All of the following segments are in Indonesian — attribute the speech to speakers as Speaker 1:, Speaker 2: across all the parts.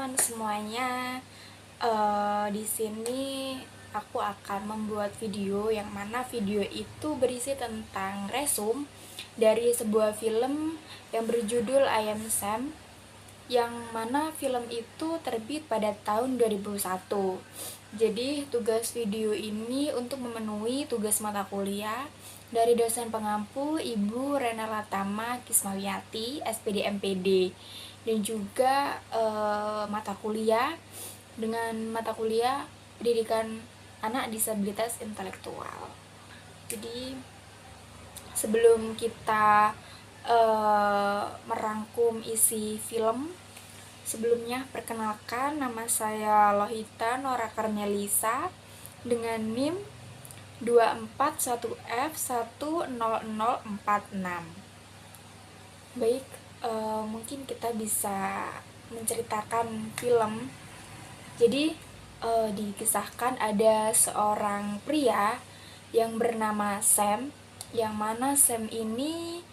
Speaker 1: teman-teman semuanya. Di sini aku akan membuat video yang mana video itu berisi tentang resum dari sebuah film yang berjudul I Am Sam, yang mana film itu terbit pada tahun 2001. Jadi tugas video ini untuk memenuhi tugas mata kuliah dari dosen pengampu Ibu Rena Latama Kismawiyati, SPD MPD, dan juga mata kuliah dengan mata kuliah pendidikan anak disabilitas intelektual. Jadi sebelum kita merangkum isi film, sebelumnya perkenalkan, nama saya Lohita Nora Karmelisa dengan NIM 241F10046. Baik, mungkin kita bisa menceritakan film. Jadi dikisahkan ada seorang pria yang bernama Sam, yang mana Sam ini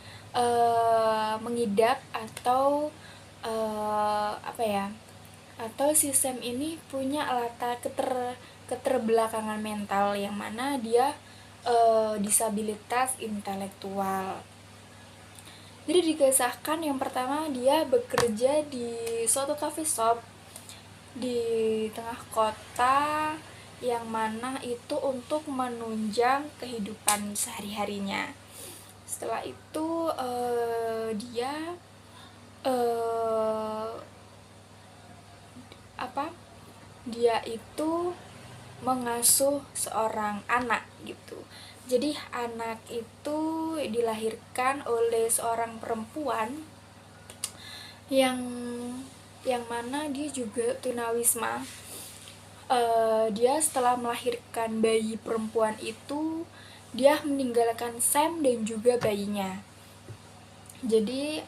Speaker 1: mengidap atau atau si Sam ini punya latar keterbelakangan mental, yang mana dia disabilitas intelektual. Jadi dikisahkan yang pertama dia bekerja di suatu coffee shop di tengah kota, yang mana itu untuk menunjang kehidupan sehari-harinya. Setelah itu dia itu mengasuh seorang anak gitu. Jadi anak itu dilahirkan oleh seorang perempuan yang mana dia juga tunawisma. Dia setelah melahirkan bayi perempuan itu, dia meninggalkan Sam dan juga bayinya. Jadi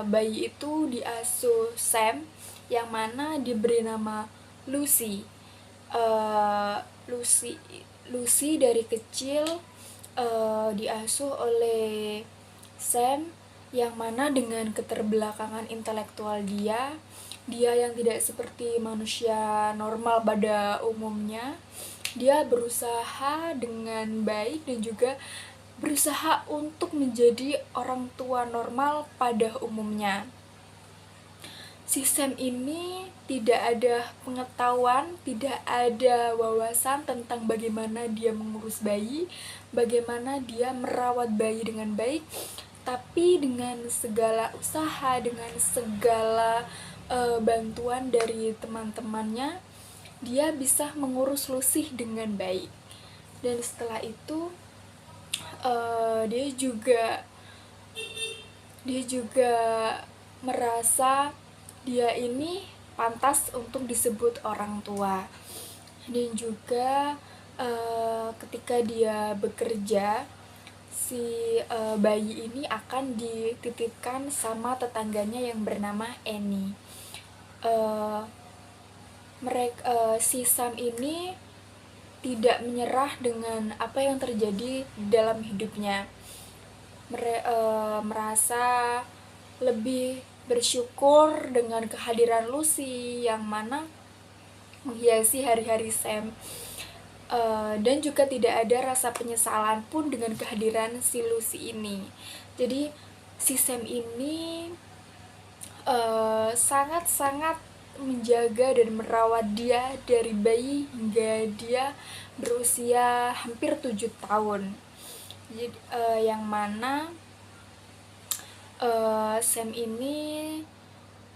Speaker 1: bayi itu diasuh Sam, yang mana diberi nama Lucy. Lucy dari kecil diasuh oleh Sam, yang mana dengan keterbelakangan intelektual dia yang tidak seperti manusia normal pada umumnya. Dia berusaha dengan baik dan juga berusaha untuk menjadi orang tua normal pada umumnya. Si Sam ini tidak ada pengetahuan, tidak ada wawasan tentang bagaimana dia mengurus bayi, bagaimana dia merawat bayi dengan baik. Tapi dengan segala usaha, dengan segala bantuan dari teman-temannya, dia bisa mengurus Lucy dengan baik. Dan setelah itu dia juga merasa dia ini pantas untuk disebut orang tua. Dan juga ketika dia bekerja, si bayi ini akan dititipkan sama tetangganya yang bernama Annie. Si Sam ini tidak menyerah dengan apa yang terjadi dalam hidupnya. Merasa lebih bersyukur dengan kehadiran Lucy, yang mana menghiasi hari-hari Sam. Dan juga tidak ada rasa penyesalan pun dengan kehadiran si Lucy ini. Jadi si Sam ini sangat-sangat menjaga dan merawat dia dari bayi hingga dia berusia hampir 7 tahun. Jadi, yang mana Sam ini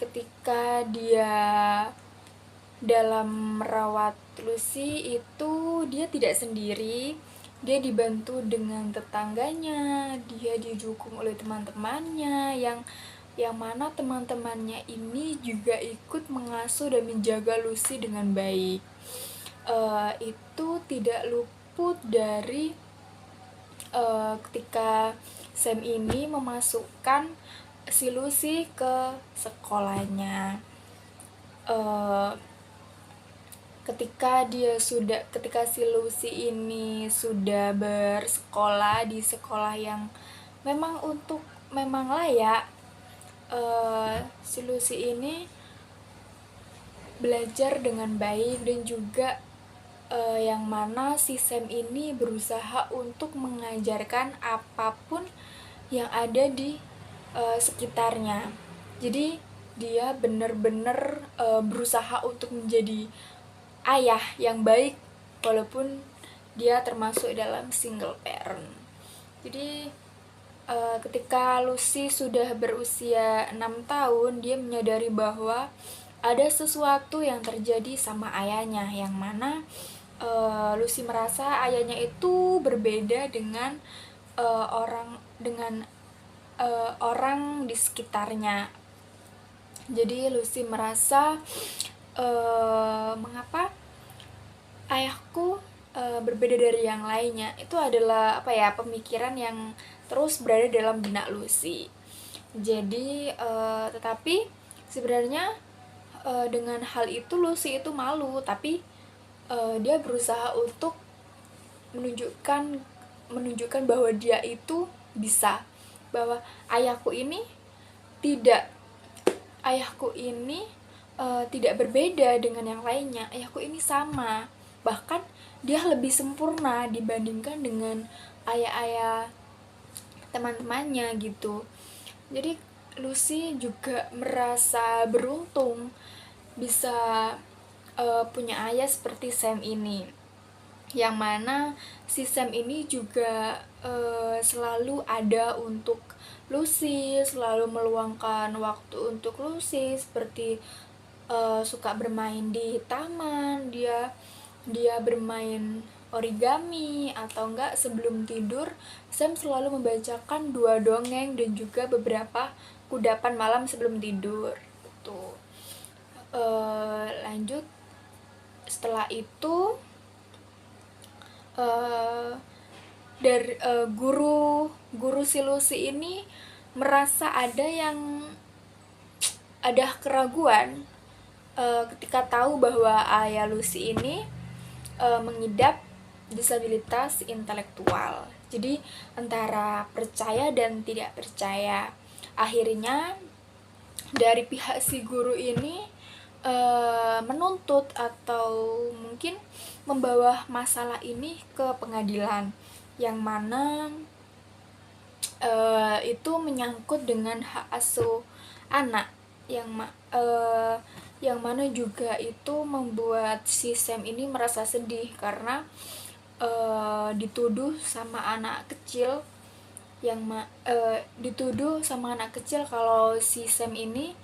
Speaker 1: ketika dia dalam merawat Lucy itu dia tidak sendiri. Dia dibantu dengan tetangganya, dia didukung oleh teman-temannya, yang mana teman-temannya ini juga ikut mengasuh dan menjaga Lucy dengan baik. Itu tidak luput dari ketika Sam ini memasukkan si Lucy ke sekolahnya. Ketika si Lucy ini sudah bersekolah di sekolah yang memang layak, si Lucy ini belajar dengan baik, dan juga yang mana si Sam ini berusaha untuk mengajarkan apapun yang ada di sekitarnya. Jadi dia benar-benar berusaha untuk menjadi ayah yang baik walaupun dia termasuk dalam single parent. Jadi ketika Lucy sudah berusia 6 tahun, dia menyadari bahwa ada sesuatu yang terjadi sama ayahnya, yang mana Lucy merasa ayahnya itu berbeda dengan orang di sekitarnya. Jadi Lucy merasa mengapa ayahku berbeda dari yang lainnya. Itu adalah pemikiran yang terus berada dalam benak Lucy. Jadi tetapi sebenarnya dengan hal itu Lucy itu malu, tapi dia berusaha untuk menunjukkan bahwa dia itu bisa, bahwa ayahku ini tidak tidak berbeda dengan yang lainnya. Ayahku ini sama, bahkan dia lebih sempurna dibandingkan dengan ayah-ayah teman-temannya gitu. Jadi Lucy juga merasa beruntung bisa punya ayah seperti Sam ini, yang mana si Sam ini juga selalu ada untuk Lucy, selalu meluangkan waktu untuk Lucy, seperti suka bermain di taman, dia bermain origami, atau enggak sebelum tidur Sam selalu membacakan 2 dongeng dan juga beberapa kudapan malam sebelum tidur. Tuh. Lanjut, setelah itu dari guru si Lucy ini merasa ada keraguan ketika tahu bahwa ayah Lucy ini mengidap disabilitas intelektual. Jadi antara percaya dan tidak percaya. Akhirnya dari pihak si guru ini menuntut atau mungkin membawa masalah ini ke pengadilan, yang mana itu menyangkut dengan hak asuh anak, yang mana juga itu membuat si Sam ini merasa sedih karena dituduh sama anak kecil kalau si Sam ini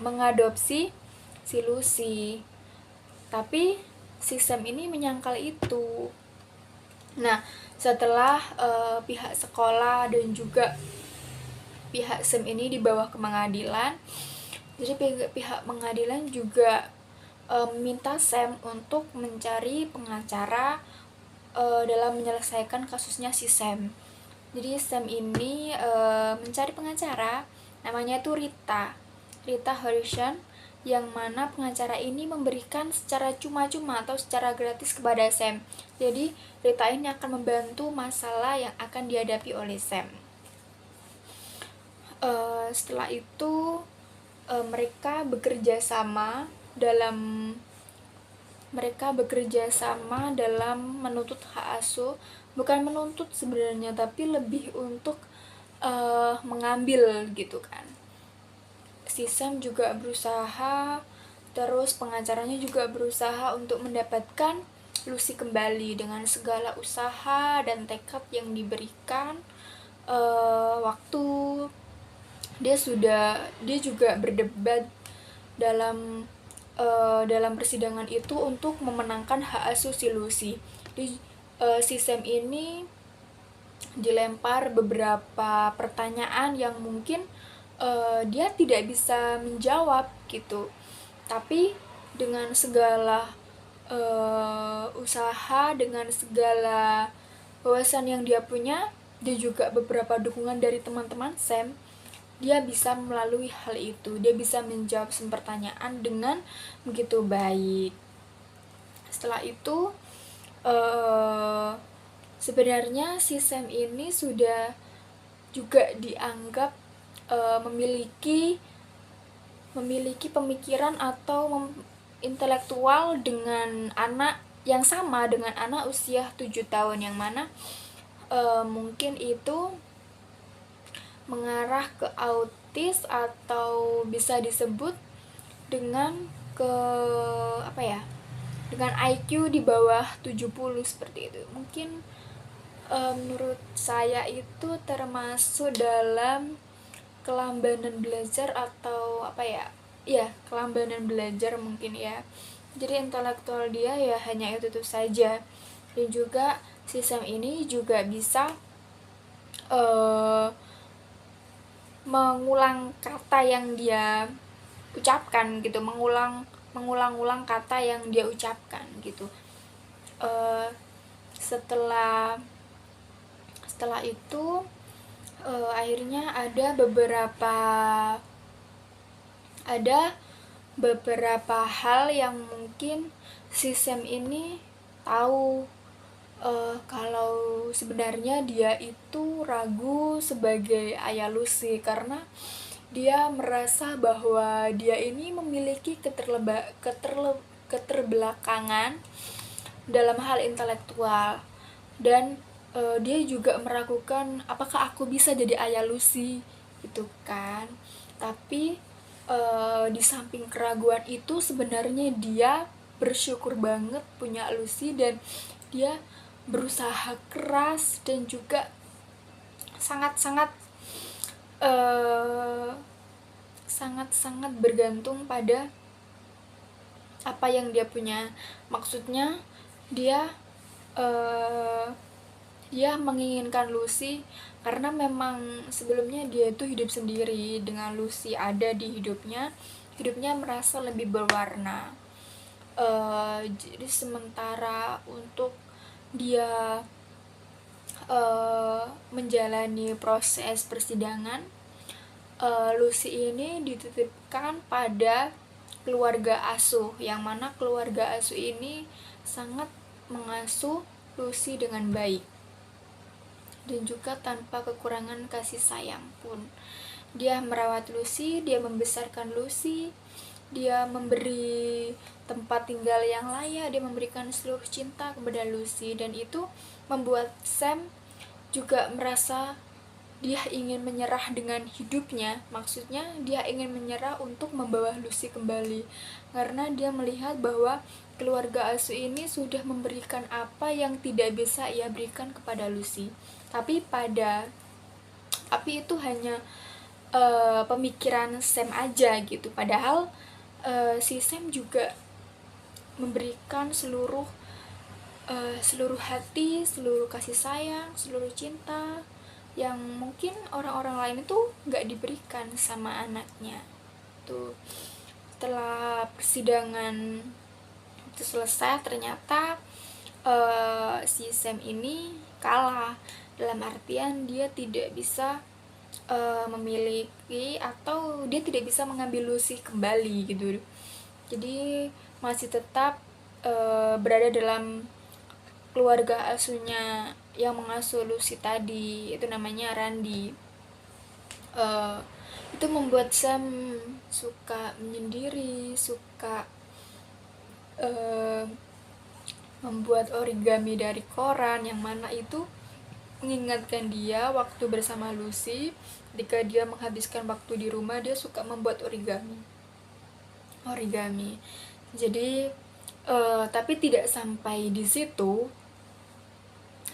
Speaker 1: mengadopsi si Lucy. Tapi si Sam ini menyangkal itu. Nah, setelah pihak sekolah dan juga pihak Sam ini dibawa ke pengadilan, jadi pihak pengadilan juga meminta Sam untuk mencari pengacara dalam menyelesaikan kasusnya si Sam. Jadi Sam ini mencari pengacara, namanya itu Rita Harrison, yang mana pengacara ini memberikan secara cuma-cuma atau secara gratis kepada Sam. Jadi Rita ini akan membantu masalah yang akan dihadapi oleh Sam. Setelah itu mereka bekerja sama dalam menuntut hak asuh. Bukan menuntut sebenarnya, tapi lebih untuk mengambil gitu kan. Si Sam juga berusaha, terus pengacaranya juga berusaha untuk mendapatkan Lucy kembali dengan segala usaha dan tekad yang diberikan. Waktu dia juga berdebat dalam persidangan itu untuk memenangkan hak asuh si Lucy. Si Sam ini dilempar beberapa pertanyaan yang mungkin dia tidak bisa menjawab gitu, tapi dengan segala usaha, dengan segala wawasan yang dia punya, dia juga beberapa dukungan dari teman-teman Sam, dia bisa melalui hal itu. Dia bisa menjawab semua pertanyaan dengan begitu baik. Setelah itu sebenarnya si Sam ini sudah juga dianggap memiliki memiliki pemikiran atau intelektual dengan anak yang sama dengan anak usia 7 tahun, yang mana mungkin itu mengarah ke autis atau bisa disebut dengan ke apa ya, dengan IQ di bawah 70 seperti itu. Mungkin menurut saya itu termasuk dalam kelambanan belajar atau apa ya, kelambanan belajar mungkin ya. Jadi intelektual dia ya hanya itu saja. Dan juga sistem ini juga bisa mengulang kata yang dia ucapkan gitu, mengulang-ulang kata yang dia ucapkan gitu. Setelah itu akhirnya ada beberapa hal yang mungkin si Sam ini tahu kalau sebenarnya dia itu ragu sebagai ayah Lucy, karena dia merasa bahwa dia ini memiliki keterbelakangan dalam hal intelektual, dan dia juga meragukan apakah aku bisa jadi ayah Lucy gitu kan. Tapi di samping keraguan itu sebenarnya dia bersyukur banget punya Lucy, dan dia berusaha keras dan juga sangat-sangat bergantung pada apa yang dia punya. Maksudnya dia menginginkan Lucy karena memang sebelumnya dia itu hidup sendiri dengan Lucy ada di hidupnya merasa lebih berwarna. Jadi sementara untuk dia menjalani proses persidangan, Lucy ini dititipkan pada keluarga asuh, yang mana keluarga asuh ini sangat mengasuh Lucy dengan baik dan juga tanpa kekurangan kasih sayang pun. Dia merawat Lucy, dia membesarkan Lucy, dia memberi tempat tinggal yang layak, dia memberikan seluruh cinta kepada Lucy, dan itu membuat Sam juga merasa dia ingin menyerah dengan hidupnya. Maksudnya dia ingin menyerah untuk membawa Lucy kembali, karena dia melihat bahwa keluarga asuh ini sudah memberikan apa yang tidak bisa ia berikan kepada Lucy. Tapi itu hanya pemikiran Sam aja gitu. Padahal si Sam juga memberikan seluruh hati, seluruh kasih sayang, seluruh cinta yang mungkin orang-orang lain itu nggak diberikan sama anaknya. Tuh, setelah persidangan itu selesai, ternyata si Sam ini kalah, dalam artian dia tidak bisa memiliki atau dia tidak bisa mengambil Lucy kembali gitu. Jadi masih tetap berada dalam keluarga asuhnya yang mengasuh Lucy tadi, itu namanya Randy. Itu membuat Sam suka menyendiri, suka membuat origami dari koran, yang mana itu mengingatkan dia waktu bersama Lucy. Ketika dia menghabiskan waktu di rumah, dia suka membuat origami. Jadi tapi tidak sampai di situ,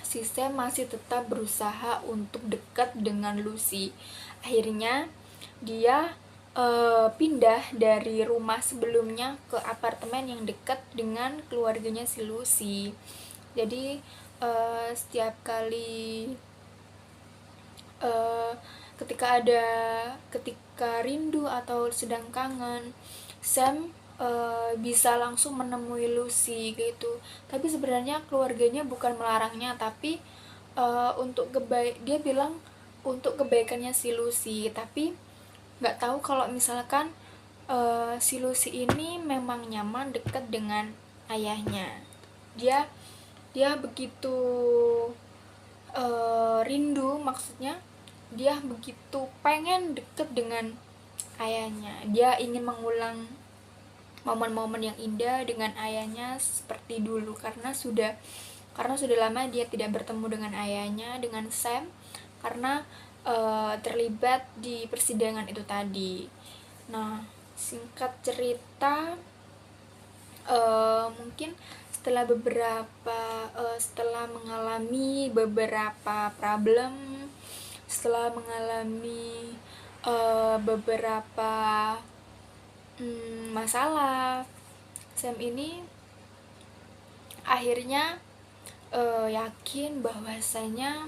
Speaker 1: si Sam masih tetap berusaha untuk dekat dengan Lucy. Akhirnya dia pindah dari rumah sebelumnya ke apartemen yang dekat dengan keluarganya si Lucy. Jadi setiap kali ketika rindu atau sedang kangen, Sam bisa langsung menemui Lucy gitu. Tapi sebenarnya keluarganya bukan melarangnya, tapi dia bilang untuk kebaikannya si Lucy. Tapi nggak tahu kalau misalkan si Lucy ini memang nyaman dekat dengan ayahnya. Dia begitu rindu, maksudnya dia begitu pengen deket dengan ayahnya. Dia ingin mengulang momen-momen yang indah dengan ayahnya seperti dulu, karena sudah lama dia tidak bertemu dengan ayahnya, dengan Sam, karena terlibat di persidangan itu tadi. Nah, singkat cerita, mungkin setelah mengalami beberapa problem, setelah mengalami beberapa masalah, Sam ini akhirnya yakin bahwasanya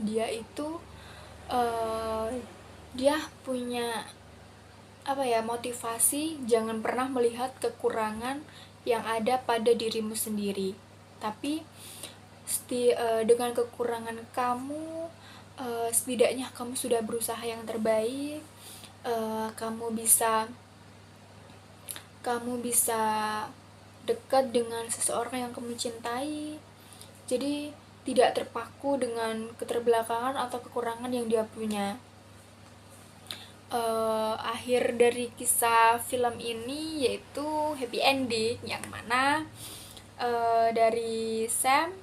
Speaker 1: dia itu dia punya motivasi jangan pernah melihat kekurangan yang ada pada dirimu sendiri, tapi dengan kekurangan kamu, setidaknya kamu sudah berusaha yang terbaik. Kamu bisa dekat dengan seseorang yang kamu cintai, jadi tidak terpaku dengan keterbelakangan atau kekurangan yang dia punya. Akhir dari kisah film ini yaitu happy ending, yang mana dari Sam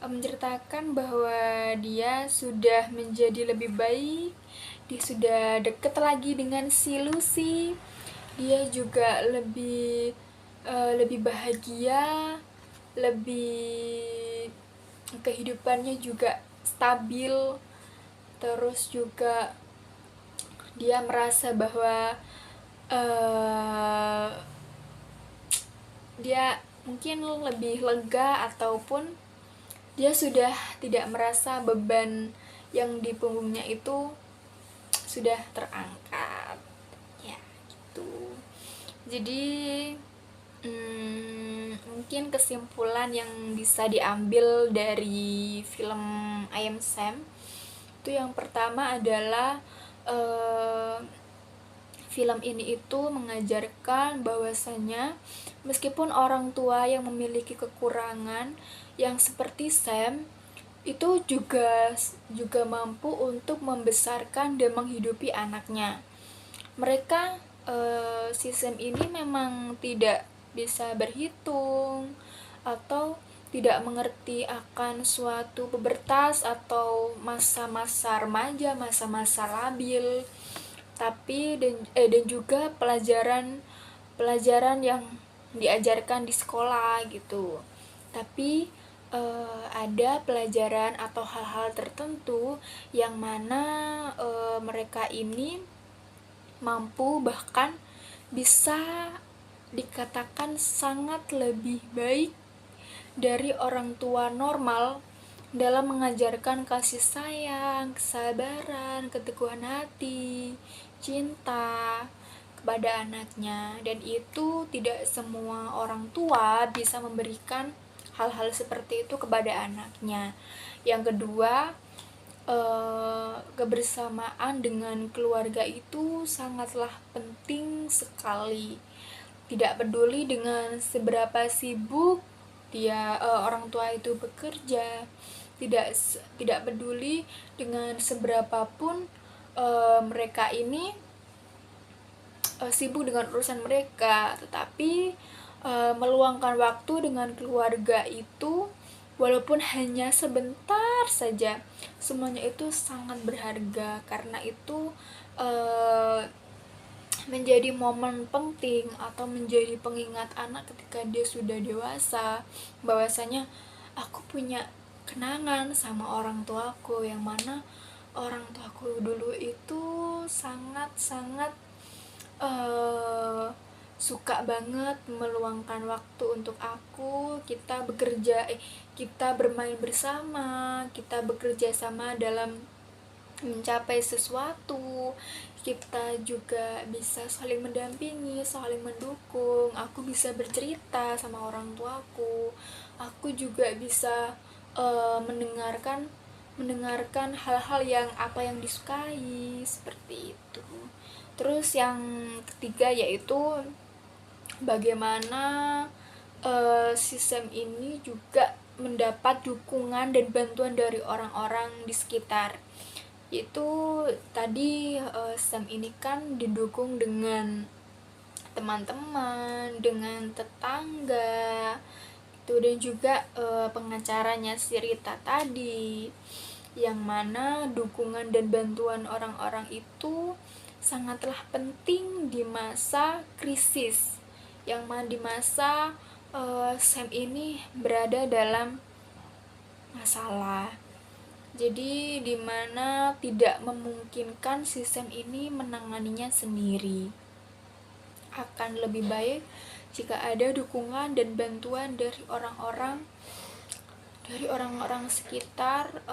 Speaker 1: menceritakan bahwa dia sudah menjadi lebih baik, dia sudah deket lagi dengan si Lucy, dia juga lebih bahagia, lebih kehidupannya juga stabil, terus juga dia merasa bahwa dia mungkin lebih lega, ataupun dia sudah tidak merasa beban yang di punggungnya itu sudah terangkat, ya gitu. Jadi mungkin kesimpulan yang bisa diambil dari film I Am Sam itu, yang pertama adalah film ini itu mengajarkan bahwasanya meskipun orang tua yang memiliki kekurangan yang seperti Sam itu juga mampu untuk membesarkan dan menghidupi anaknya. Mereka si Sam ini memang tidak bisa berhitung atau tidak mengerti akan suatu pubertas atau masa-masa remaja, masa-masa labil, tapi dan juga pelajaran yang diajarkan di sekolah gitu. Tapi ada pelajaran atau hal-hal tertentu yang mana mereka ini mampu, bahkan bisa dikatakan sangat lebih baik dari orang tua normal dalam mengajarkan kasih sayang, kesabaran, keteguhan hati, cinta kepada anaknya. Dan itu tidak semua orang tua bisa memberikan hal-hal seperti itu kepada anaknya. Yang kedua, kebersamaan dengan keluarga itu sangatlah penting sekali. Tidak peduli dengan seberapa sibuk orang tua itu bekerja, tidak peduli dengan seberapapun mereka ini sibuk dengan urusan mereka, tetapi meluangkan waktu dengan keluarga itu walaupun hanya sebentar saja, semuanya itu sangat berharga, karena itu menjadi momen penting atau menjadi pengingat anak ketika dia sudah dewasa, bahwasanya aku punya kenangan sama orang tuaku, yang mana orang tuaku dulu itu sangat-sangat suka banget meluangkan waktu untuk aku. Kita bermain bersama, kita bekerja sama dalam mencapai sesuatu, kita juga bisa saling mendampingi, saling mendukung. Aku bisa bercerita sama orang tuaku, aku juga bisa mendengarkan hal-hal yang disukai, seperti itu. Terus yang ketiga yaitu bagaimana si Sam ini juga mendapat dukungan dan bantuan dari orang-orang di sekitar. Itu tadi Sam ini kan didukung dengan teman-teman, dengan tetangga itu, dan juga pengacaranya si Rita tadi, yang mana dukungan dan bantuan orang-orang itu sangatlah penting di masa krisis, yang mana di masa Sam ini berada dalam masalah. Jadi dimana tidak memungkinkan si Sam ini menanganinya sendiri. Akan lebih baik jika ada dukungan dan bantuan dari orang-orang sekitar,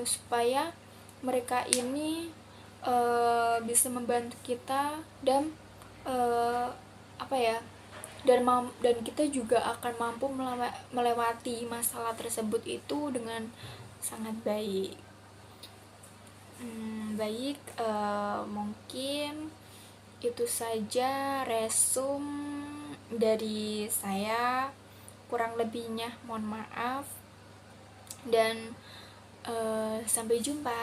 Speaker 1: supaya mereka ini bisa membantu kita, dan apa ya, dan kita juga akan mampu melewati masalah tersebut itu dengan sangat baik. Baik, mungkin itu saja resum dari saya. Kurang lebihnya mohon maaf, dan sampai jumpa.